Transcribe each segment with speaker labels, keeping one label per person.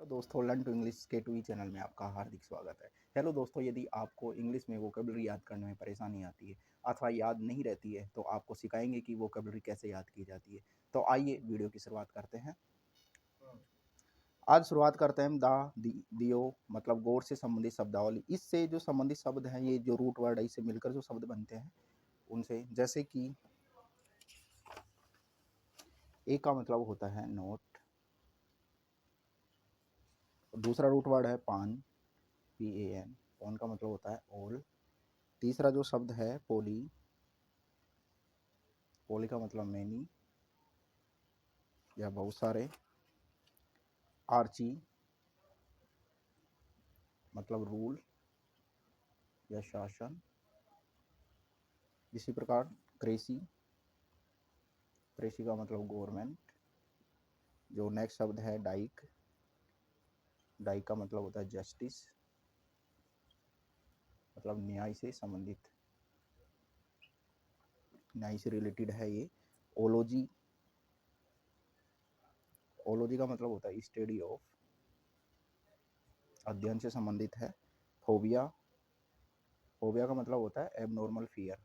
Speaker 1: Hello दोस्तों, learn to English के to E channel में आपका हार्दिक स्वागत है। हेलो दोस्तों, यदि आपको इंग्लिश में वोकेबलरी याद करने में परेशानी आती है अथवा याद नहीं रहती है तो आपको सिखाएंगे कि वोकेबलरी कैसे याद की जाती है। तो आइए वीडियो की शुरुआत करते हैं। आज शुरुआत करते हैं दियो मतलब गौर से संबंधित शब्दावली। इससे जो संबंधित शब्द हैं, ये जो रूट वर्ड है, इससे मिलकर जो शब्द बनते हैं उनसे, जैसे कि ए का मतलब होता है नोट, दूसरा रूट वर्ड है पान, PAN, पॉन का मतलब होता है ऑल। तीसरा जो शब्द है पोली, पोली का मतलब मैनी या बहुत सारे। आर्ची मतलब रूल या शासन। इसी प्रकार क्रेसी, क्रेसी का मतलब गवर्नमेंट। जो नेक्स्ट शब्द है डाइक, डाइक का मतलब होता है जस्टिस, मतलब न्याय से संबंधित, न्याय से रिलेटेड है ये। ओलॉजी, ओलॉजी का मतलब होता है स्टडी ऑफ, अध्ययन से संबंधित है। फोबिया, फोबिया का मतलब होता है एबनॉर्मल फियर।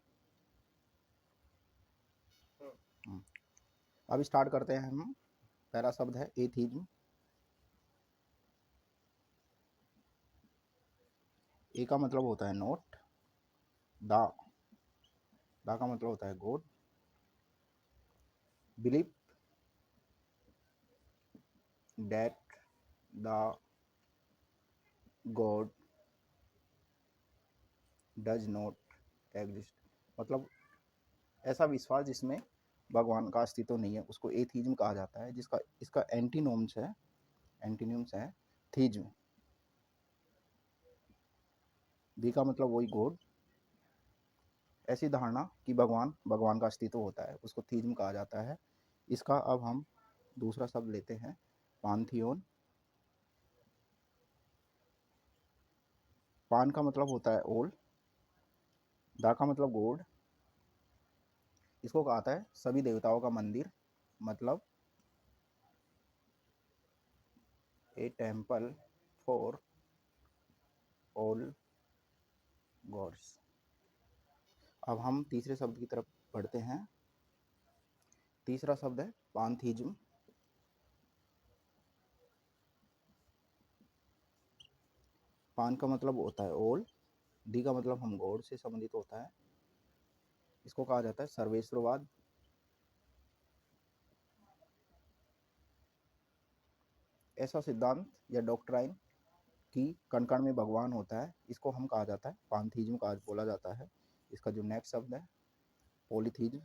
Speaker 1: अब स्टार्ट करते हैं हम। पहला शब्द है एथिज्म। ए का मतलब होता है नोट, दा, दा का मतलब होता है God. Believe that the God does not exist, मतलब ऐसा विश्वास जिसमें भगवान का अस्तित्व नहीं है, उसको एथीज्म कहा जाता है। जिसका इसका एंटीनिम्स है थीज्म। दी का मतलब वही गॉड, ऐसी धारणा कि भगवान का अस्तित्व होता है, उसको थीज्म कहा जाता है। इसका अब हम दूसरा शब्द लेते हैं पांथियोन। पान का मतलब होता है ओल, दा का मतलब गॉड, इसको कहता है सभी देवताओं का मंदिर, मतलब a temple for all gods. अब हम तीसरे शब्द की तरफ बढ़ते हैं। तीसरा शब्द है पांथीज्म। पान का मतलब होता है ऑल, डी का मतलब हम गॉड से संबंधित होता है, इसको कहा जाता है सर्वेश्वरवाद। ऐसा सिद्धांत या डॉक्ट्राइन कि कण कण में भगवान होता है, इसको हम कहा जाता है पांथीज्म का बोला जाता है। इसका जो नेक्स्ट शब्द है पॉलीथीज्म।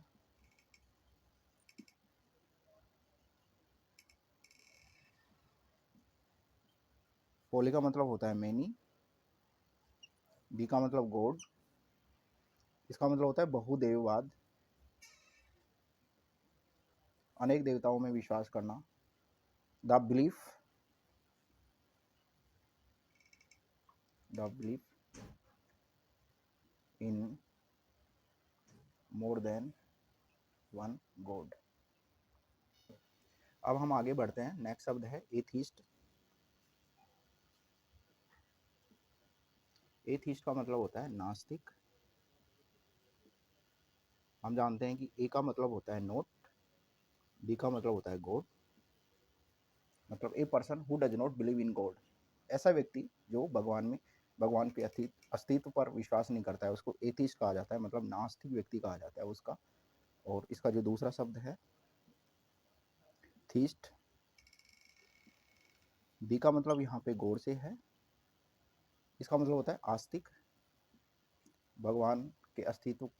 Speaker 1: पोली का मतलब होता है मैनी, डी का मतलब गॉड, इसका मतलब होता है बहुदेववाद, अनेक देवताओं में विश्वास करना। The belief, the belief in more than one God. अब हम आगे बढ़ते हैं। नेक्स्ट शब्द है एथीस्ट। एथीस्ट का मतलब होता है नास्तिक। हम जानते हैं कि ए का मतलब होता है नोट, डी का मतलब होता है गॉड, मतलब a person who does not believe in God, ऐसा व्यक्ति जो भगवान के अस्तित्व पर विश्वास नहीं करता है, उसको एथीस्ट कहा जाता है, मतलब नास्तिक व्यक्ति कहा जाता है उसका। और इसका जो दूसरा शब्द है थीस्ट, डी का मतलब यहाँ पे गॉड से है, इसका मतलब होता है आस्तिक, भगवान के अस्तित्व,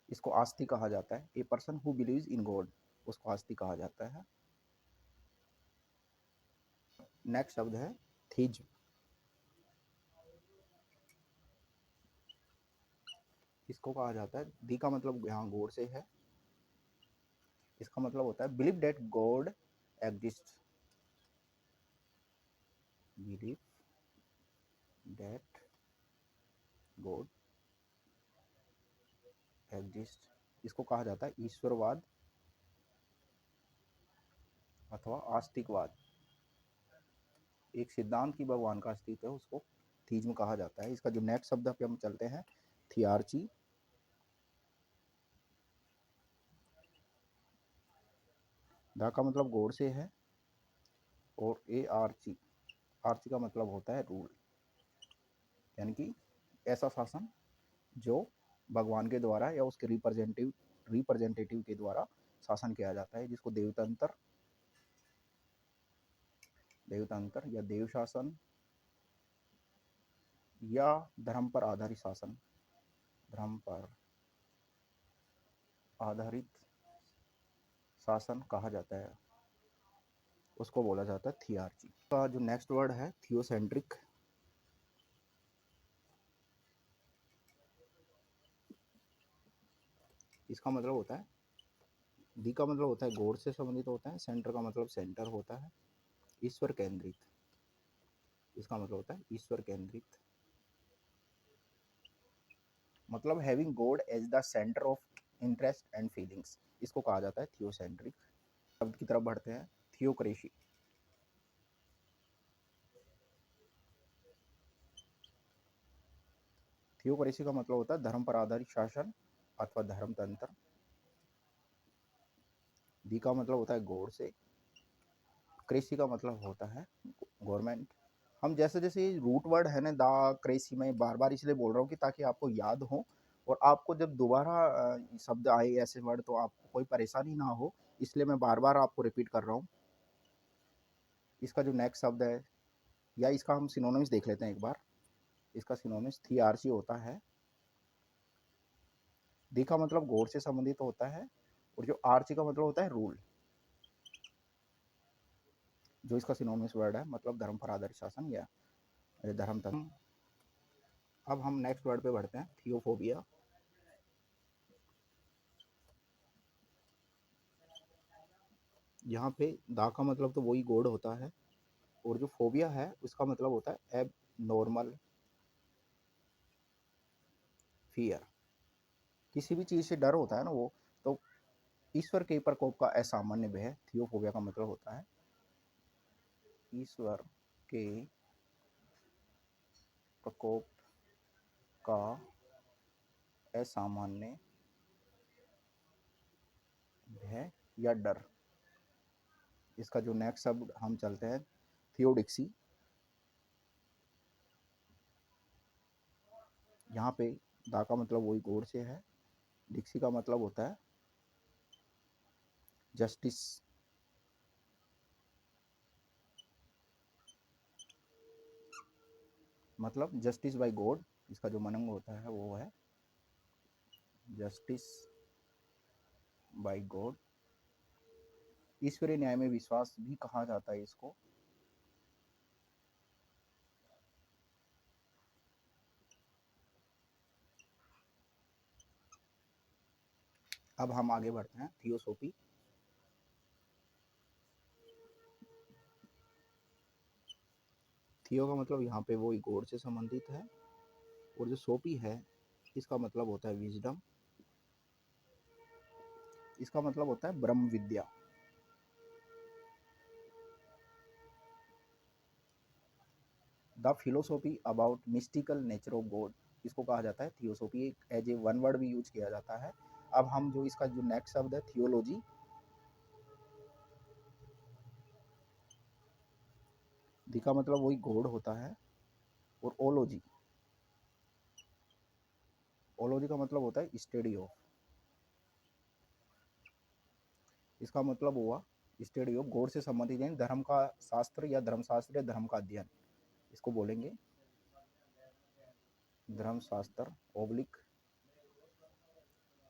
Speaker 1: इसको आस्तिक कहा जाता है। A person who believes in God, उसको आस्तिक कहा जाता है। नेक्स्ट शब्द है थीज। इसको कहा जाता है, दी का मतलब यहाँ गॉड से है, इसका मतलब होता है believe that God exist, believe that God exist, इसको कहा जाता है ईश्वरवाद अथवा आस्तिकवाद। एक सिद्धांत की भगवान का अस्तित्व है उसको थीज्म कहा जाता है। इसका जो नेक्स्ट शब्द पे हम चलते हैं, थियार्ची। धा का मतलब गॉड से है, और ए आर्ची, आर्ची का मतलब होता है रूल, यानी कि ऐसा शासन जो भगवान के द्वारा या उसके रिप्रेजेंटेटिव के द्वारा शासन किया जाता है, जिसको देवतंत्र, देवतंत्र या देव शासन या धर्म पर आधारित शासन, धर्म पर आधारित शासन कहा जाता है, उसको बोला जाता है थियार्ची। का जो नेक्स्ट वर्ड है थियोसेंट्रिक। इसका मतलब होता है, दी का मतलब होता है गॉड से संबंधित होता है, सेंटर का मतलब सेंटर होता है, ईश्वर केंद्रित। इसका मतलब होता है ईश्वर केंद्रित, मतलब having God as the centre of interest and feelings, इसको कहा जाता है थियोसेंट्रिक। शब्द की तरफ बढ़ते हैं, थियोक्रेसी। थियोक्रेसी का मतलब होता है धर्म पर आधारित शासन अथवा धर्मतंत्र। दी का मतलब होता है गॉड से, क्रेसी का मतलब होता है गवर्नमेंट। हम जैसे जैसे रूट वर्ड है ना दा क्रेसी, में बार बार इसलिए बोल रहा हूँ कि ताकि आपको याद हो, और आपको जब दोबारा शब्द आए ऐसे वर्ड तो आपको कोई परेशानी ना हो, इसलिए मैं बार बार आपको रिपीट कर रहा हूँ। इसका जो नेक्स्ट शब्द है, या इसका हम सिनोनिम्स देख लेते हैं एक बार। इसका सिनोनिम्स थियार्ची होता है। दी का मतलब गॉड से संबंधित होता है, और जो आर्ची का मतलब होता है रूल, जो इसका सिनोनिम्स वर्ड है, मतलब धर्म पर आधारित शासन या धर्म तंत्र। अब हम नेक्स्ट वर्ड पे बढ़ते हैं, थियोफोबिया। यहाँ पे दा का मतलब तो वही गॉड होता है, और जो फोबिया है उसका मतलब होता है एब नॉर्मल फियर। किसी भी चीज़ से डर होता है ना वो, तो ईश्वर के प्रकोप का असामान्य भय थियोफोबिया का मतलब होता है, ईश्वर के प्रकोप का असामान्य भय या डर। इसका जो नेक्स्ट शब्द हम चलते हैं, थियोडिक्सी। यहाँ पे दा का मतलब वही गॉड से है, डिक्सी का मतलब होता है जस्टिस। मतलब जस्टिस बाय गॉड, इसका जो मनंग होता है वो है जस्टिस बाय गॉड। ईश्वरीय न्याय में विश्वास भी कहा जाता है इसको। अब हम आगे बढ़ते हैं, थियोसोफी। थियो का मतलब यहाँ पे वो गॉड से संबंधित है, और जो सोपी है इसका मतलब होता है विजडम। इसका मतलब होता है ब्रह्म विद्या। The philosophy about mystical nature of God, इसको कहा जाता है थियोसॉफी। एक एज ए वन वर्ड भी यूज किया जाता है। अब हम जो इसका जो नेक्स्ट शब्द है थियोलॉजी। दी का मतलब वही गॉड होता है, और ओलॉजी, ओलॉजी का मतलब होता है स्टडी ऑफ। इसका मतलब हुआ स्टडी ऑफ गॉड से संबंधित, यानी धर्म का शास्त्र या धर्मशास्त्र या धर्म का अध्ययन, इसको बोलेंगे धर्मशास्त्र ओब्लिक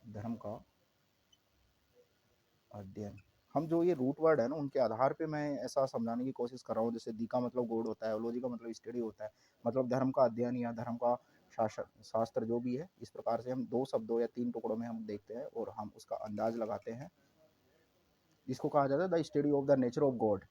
Speaker 1: धर्म का अध्ययन। हम जो ये रूट वर्ड है ना उनके आधार पे मैं ऐसा समझाने की कोशिश कर रहा हूँ, जैसे दी का मतलब गॉड होता है, ओलॉजी का मतलब स्टडी होता है, मतलब धर्म का अध्ययन या धर्म का शास्त्र शास्त्र जो भी है। इस प्रकार से हम दो शब्दों या तीन टुकड़ों में हम देखते हैं और हम उसका अंदाज लगाते हैं। इसको कहा जाता है the study of the nature of God.